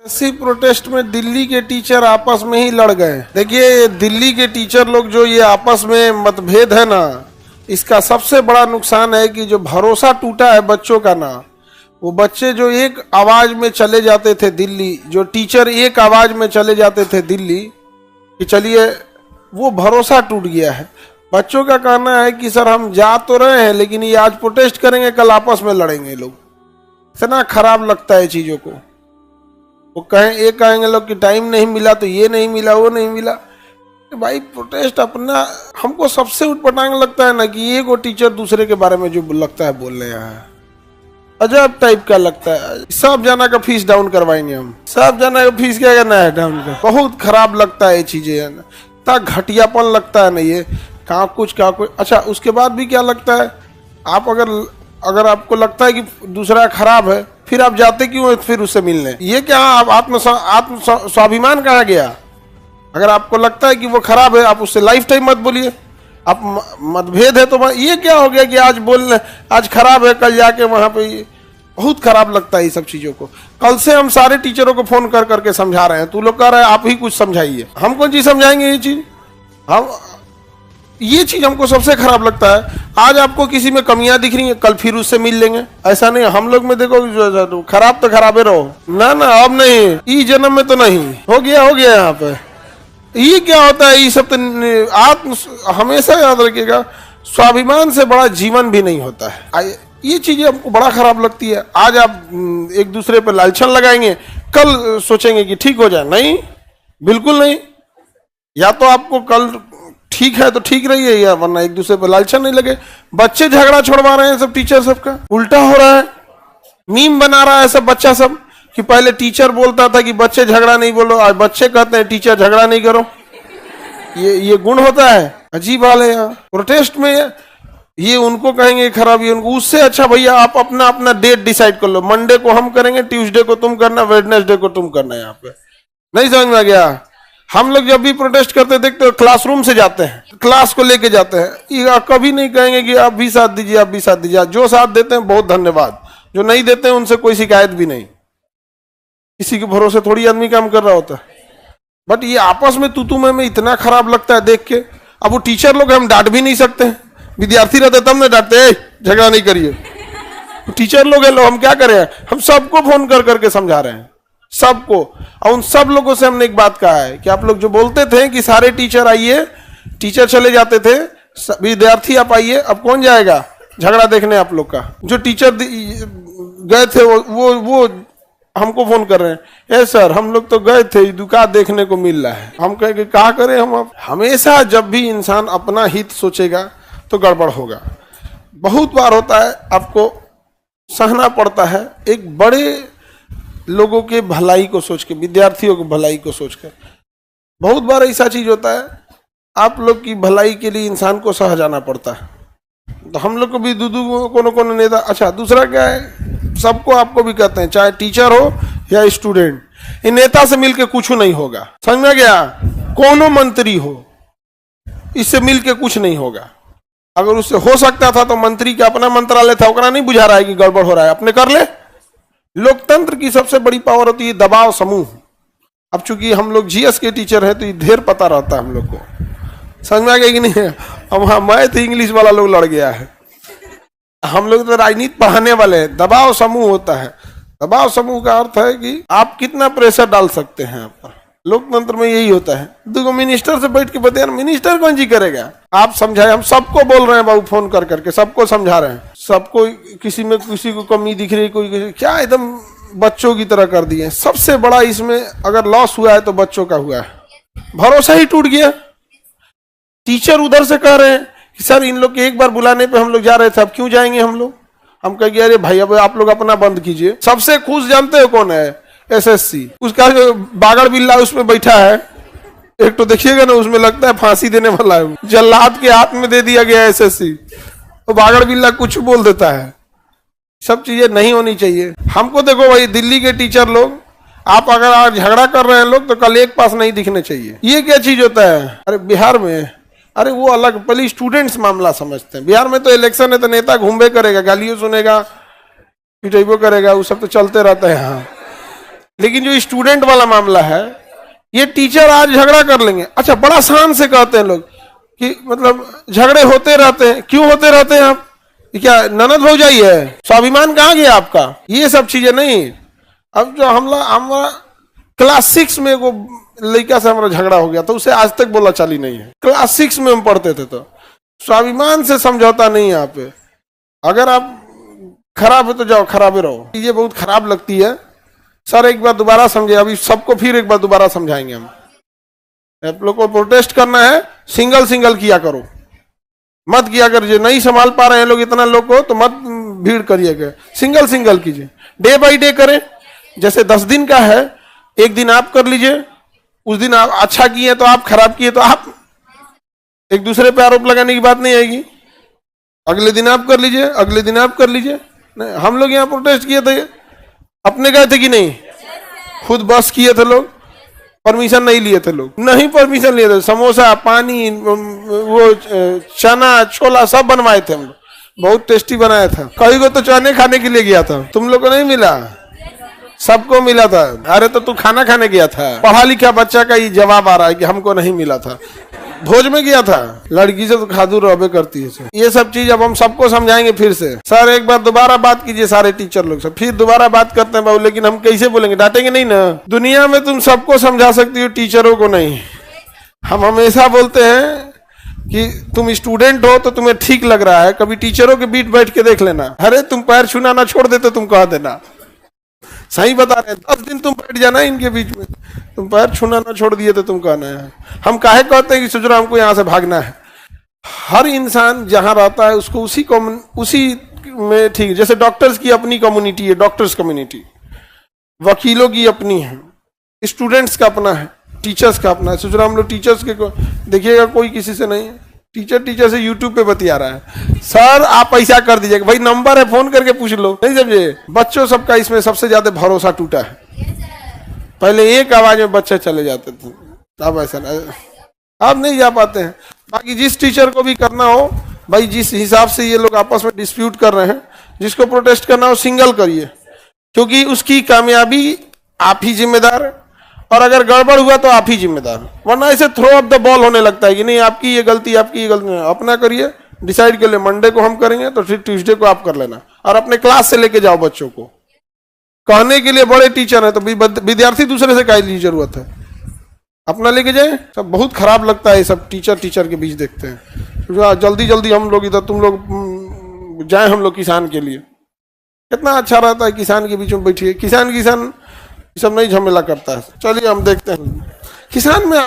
इसी प्रोटेस्ट में दिल्ली के टीचर आपस में ही लड़ गए। देखिए, दिल्ली के टीचर लोग जो ये आपस में मतभेद है ना, इसका सबसे बड़ा नुकसान है कि जो भरोसा टूटा है बच्चों का ना, वो बच्चे जो एक आवाज में चले जाते थे दिल्ली, जो टीचर एक आवाज में चले जाते थे दिल्ली कि चलिए, वो भरोसा टूट गया है। बच्चों का कहना है कि सर हम जा तो रहे हैं लेकिन ये आज प्रोटेस्ट करेंगे, कल आपस में लड़ेंगे लोग। इतना खराब लगता है चीजों को। वो कहेंगे लोग कि टाइम नहीं मिला तो ये नहीं मिला, वो नहीं मिला। भाई प्रोटेस्ट अपना, हमको सबसे उटपटांग लगता है ना कि ये को टीचर दूसरे के बारे में जो लगता है बोलने यहाँ अजब टाइप का लगता है। सब जना का फीस डाउन करवाएंगे हम, सब जना का फीस क्या करना है डाउन कर। बहुत खराब लगता है ये चीजें, इतना घटियापन लगता है ना ये, कहाँ कुछ। अच्छा, उसके बाद भी क्या लगता है, आप अगर आपको लगता है कि दूसरा खराब है, फिर आप जाते क्यों है फिर उससे मिलने? ये क्या, आप आत्म स्वाभिमान कहाँ गया? अगर आपको लगता है कि वो खराब है, आप उससे लाइफ टाइम मत बोलिए। आप मतभेद है तो ये क्या हो गया कि आज बोलने, आज खराब है, कल जाके वहां पे। बहुत खराब लगता है ये सब चीजों को। कल से हम सारे टीचरों को फोन कर करके समझा रहे हैं, तू लोग कह रहे हैं आप ही कुछ समझाइए। हम कौन चीज समझाएंगे? ये चीज ये चीज हमको सबसे खराब लगता है। आज आपको किसी में कमियां दिख रही हैं, कल फिर उससे मिल लेंगे। ऐसा नहीं, हम लोग में देखो खराब तो खराबे रहो ना, अब नहीं, इस जन्म में तो नहीं, हो गया यहाँ पे। ये क्या होता है? ये सब तो हमेशा याद रखिएगा, स्वाभिमान से बड़ा जीवन भी नहीं होता है। ये चीजें हमको बड़ा खराब लगती है। आज आप एक दूसरे पे लालछन लगाएंगे, कल सोचेंगे कि ठीक हो जाए। नहीं, बिल्कुल नहीं। या तो आपको कल ठीक है तो ठीक रही है, या वरना एक दूसरे पर लालचा नहीं लगे। बच्चे झगड़ा छोड़वा रहे हैं सब, टीचर सबका उल्टा हो रहा है। मीम बना रहा है सब बच्चा सब कि पहले टीचर बोलता था कि बच्चे झगड़ा नहीं बोलो, आज बच्चे कहते हैं टीचर झगड़ा नहीं करो। ये गुण होता है, अजीब हाल है यहाँ। प्रोटेस्ट में ये उनको कहेंगे खराब, ये उनको। उससे अच्छा भैया आप अपना डेट डिसाइड कर लो, मंडे को हम करेंगे, ट्यूसडे को तुम करना, वेडनेसडे को तुम करना। यहाँ पे नहीं समझ में आ गया? हम लोग जब भी प्रोटेस्ट करते देखते हो क्लासरूम से जाते हैं, क्लास को लेके जाते हैं। ये कभी नहीं कहेंगे कि आप भी साथ दीजिए, आप भी साथ दीजिए। जो साथ देते हैं बहुत धन्यवाद, जो नहीं देते हैं उनसे कोई शिकायत भी नहीं। किसी के भरोसे थोड़ी आदमी काम कर रहा होता है। बट ये आपस में तू में इतना खराब लगता है देख के। अब वो टीचर लोग हम डांट भी नहीं सकते हैं, विद्यार्थी रहते तब नहीं डांटते, झगड़ा नहीं करिए। तो टीचर लोग है, लो हम क्या करें? हम सबको फोन कर करके समझा रहे हैं, सबको। और उन सब लोगों से हमने एक बात कहा है कि आप लोग जो बोलते थे कि सारे टीचर आइए, टीचर चले जाते थे, विद्यार्थी आप आइए, अब कौन जाएगा झगड़ा देखने आप लोग का? जो टीचर गए थे वो हमको फोन कर रहे हैं, ए सर हम लोग तो गए थे, दुकान देखने को मिल रहा है। हम कहेंगे क्या करें हम? अब हमेशा जब भी इंसान अपना हित सोचेगा तो गड़बड़ होगा। बहुत बार होता है, आपको सहना पड़ता है एक बड़े लोगों के भलाई को सोच के, विद्यार्थियों की भलाई को सोचकर। बहुत बार ऐसा चीज होता है, आप लोग की भलाई के लिए इंसान को सह जाना पड़ता है। तो हम लोग को भी कोनो नेता। अच्छा, दूसरा क्या है, सबको आपको भी कहते हैं, चाहे टीचर हो या स्टूडेंट, ये नेता से मिलके कुछ नहीं होगा। समझ में गया? कोनो मंत्री हो, इससे मिलके कुछ नहीं होगा। अगर उससे हो सकता था तो मंत्री का अपना मंत्रालय था, ओकरा नहीं बुझा रहा है कि गड़बड़ हो रहा है, अपने कर ले। लोकतंत्र की सबसे बड़ी पावर होती है दबाव समूह। अब चूंकि हम लोग जीएस के टीचर हैं तो ये ढेर पता रहता है हम लोग को। समझ में आ गया कि नहीं है? अब हाँ, मैथ इंग्लिश वाला लोग लड़ गया है, हम लोग तो राजनीति पढ़ाने वाले हैं। दबाव समूह होता है। दबाव समूह का अर्थ है कि आप कितना प्रेशर डाल सकते हैं आप पर। लोकतंत्र में यही होता है। देखो, मिनिस्टर से बैठ के बताया, मिनिस्टर कौन जी करेगा? आप समझाए, हम सबको बोल रहे हैं बाबू, फोन कर करके सबको समझा रहे हैं। सबको किसी में किसी को कमी दिख रही है, कोई क्या एकदम बच्चों की तरह कर दिए। सबसे बड़ा इसमें अगर लॉस हुआ है तो बच्चों का हुआ है। भरोसा ही टूट गया। टीचर उधर से कह रहे हैं कि सर इन लोग के एक बार बुलाने पे हम लोग जा रहे थे, अब क्यों जाएंगे हम लोग? हम कहेंगे अरे भाई अब आप लोग अपना बंद कीजिए। सबसे खुश जानते हो कौन है? एसएससी। उसका जो बागड़ बिल्ला उसमें बैठा है, एक तो देखिएगा ना, उसमें लगता है फांसी देने वाला है। जल्लाद के हाथ में दे दिया गया एसएससी, तो बागड़ बिल्ला कुछ बोल देता है। सब चीजें नहीं होनी चाहिए। हमको देखो भाई, दिल्ली के टीचर लोग, आप अगर आज झगड़ा कर रहे हैं लोग, तो कल एक पास नहीं दिखने चाहिए। ये क्या चीज होता है? अरे बिहार में, अरे वो अलग, पहले स्टूडेंट्स मामला समझते हैं। बिहार में तो इलेक्शन है तो नेता घूमे करेगा, गालियों सुनेगा, पिटेबो करेगा, वो सब तो चलते रहता है। हाँ, लेकिन जो स्टूडेंट वाला मामला है, ये टीचर आज झगड़ा कर लेंगे, अच्छा बड़ा शान से कहते हैं लोग कि मतलब झगड़े होते रहते हैं, क्यों होते रहते हैं आप, ये क्या ननद भौजाई है, स्वाभिमान कहाँ गया आपका, ये सब चीजें नहीं। अब जो हमारा क्लास 6 में वो लड़का से हमारा झगड़ा हो गया तो उसे आज तक बोला चाली नहीं है, क्लास 6 में हम पढ़ते थे। तो स्वाभिमान से समझौता नहीं है यहाँ पे। अगर आप खराब है तो जाओ खराबे रहो, ये बहुत खराब लगती है। सर एक बार दोबारा समझे, अभी सबको फिर एक बार दोबारा समझाएंगे हम। आप लोग को प्रोटेस्ट करना है, सिंगल सिंगल किया करो, मत किया कर, जो नहीं संभाल पा रहे हैं लोग इतना लोग को तो मत भीड़ करिएगा, सिंगल सिंगल कीजिए, डे बाई डे करें। जैसे 10 दिन का है, एक दिन आप कर लीजिए, उस दिन आप अच्छा किए तो आप, खराब किए तो आप, एक दूसरे पे आरोप लगाने की बात नहीं आएगी। अगले दिन आप कर लीजिए, अगले दिन आप कर लीजिए। हम लोग यहाँ प्रोटेस्ट किए थे, अपने गए थे कि नहीं, खुद बस किए थे लोग, परमिशन नहीं लिए थे लोग, नहीं परमिशन लिए थे, समोसा पानी वो चना छोला सब बनवाए थे हम लोग, बहुत टेस्टी बनाया था। कई को तो चने खाने के लिए गया था, तुम लोग को नहीं मिला, सबको मिला था। अरे तो तू खाना खाने गया था, पढ़ा लिखा बच्चा का ये जवाब आ रहा है कि हमको नहीं मिला था, भोज में गया था, लड़की से तो खादू रहबे करती है। ये सब चीज अब हम सबको समझाएंगे फिर से। सर एक बार दोबारा बात कीजिए सारे टीचर लोग से, फिर दोबारा बात करते हैं बाबू, लेकिन हम कैसे बोलेंगे, डांटेंगे नहीं ना। दुनिया में तुम सबको समझा सकती हो, टीचरों को नहीं। हम हमेशा बोलते हैं कि तुम स्टूडेंट हो तो तुम्हें ठीक लग रहा है, कभी टीचरों के बीच बैठ के देख लेना, अरे तुम पैर छूना ना छोड़ देते तुम कह देना, सही बता रहे हैं, 10 दिन तुम बैठ जाना इनके बीच में, तुम पैर छूना ना छोड़ दिए तो तुम कहना है। हम काहे कहते हैं कि सोच रहा हमको यहाँ से भागना है। हर इंसान जहाँ रहता है उसको उसी में ठीक, जैसे डॉक्टर्स की अपनी कम्युनिटी है, डॉक्टर्स कम्युनिटी, वकीलों की अपनी है, स्टूडेंट्स का अपना है, टीचर्स का अपना है। सोच रहा हम लोग टीचर्स के देखिएगा कोई किसी से नहीं है, टीचर से यूट्यूब पे बतिया रहा है, सर आप पैसा कर दीजिएगा, भाई नंबर है फोन करके पूछ लो, नहीं समझे। बच्चों सबका इसमें सबसे ज्यादा भरोसा टूटा है, पहले एक आवाज में बच्चे चले जाते थे, अब ऐसा अब नहीं जा पाते हैं। बाकी जिस टीचर को भी करना हो भाई, जिस हिसाब से ये लोग आपस में डिस्प्यूट कर रहे हैं, जिसको प्रोटेस्ट करना हो सिंगल करिए, क्योंकि उसकी कामयाबी आप ही जिम्मेदार, और अगर गड़बड़ हुआ तो आप ही जिम्मेदार, वरना ऐसे थ्रो ऑफ द बॉल होने लगता है कि नहीं आपकी ये गलती, आपकी ये गलती। अपना करिए, डिसाइड कर ले, मंडे को हम करेंगे तो फिर ट्यूसडे को आप कर लेना, और अपने क्लास से लेके जाओ बच्चों को। कहने के लिए बड़े टीचर है तो विद्यार्थी दूसरे से काहे जरूरत है, अपना लेके जाए। सब बहुत खराब लगता है ये सब टीचर के बीच देखते हैं। जल्दी जल्दी हम लोग इधर, तुम लोग जाए हम लोग किसान के लिए, कितना अच्छा रहता है किसान के बीच में बैठिए, किसान सब नहीं झमेला करता है। चलिए हम देखते हैं किसान में